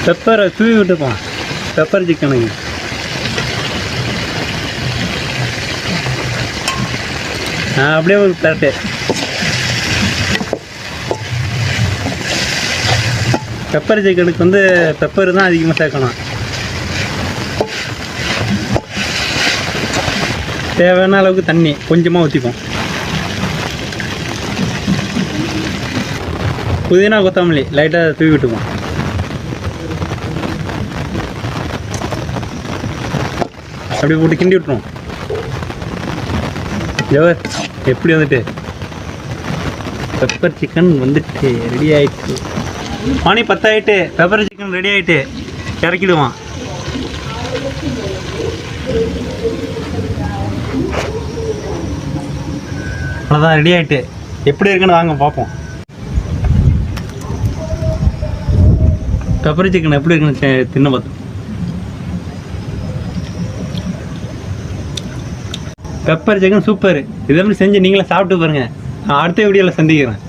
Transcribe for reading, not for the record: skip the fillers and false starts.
பெப்பரை தூவி விட்டுப்போம். பெப்பர் சிக்கனுக்கு அப்படியே ஒரு கரெக்டு. பெப்பர் சிக்கனுக்கு வந்து பெப்பர் தான் அதிகமாக சேர்க்கணும். தேவையான அளவுக்கு தண்ணி கொஞ்சமாக ஊற்றிப்போம். புதினா கொத்தமல்லி லைட்டாக தூவி விட்டுப்போம். அப்படி போட்டு கிண்டி விட்டுருவோம். ஜவர் எப்படி வந்துட்டு பெப்பர் சிக்கன் வந்துட்டு ரெடி ஆகிட்டு. மணி 10 ஆகிட்டு. பெப்பர் சிக்கன் ரெடி ஆகிட்டு. இறக்கிடுவான். அவ்வளோதான், ரெடி ஆகிட்டு. எப்படி இருக்குன்னு வாங்க பார்ப்போம். பெப்பர் சிக்கன் எப்படி இருக்குன்னு தின்ன பார்த்தோம். Pepper chicken super. இதே மாதிரி செஞ்சு நீங்களே சாப்பிட்டு பாருங்கள். நான் அடுத்த வீடியோவில் சந்திக்கிறேன்.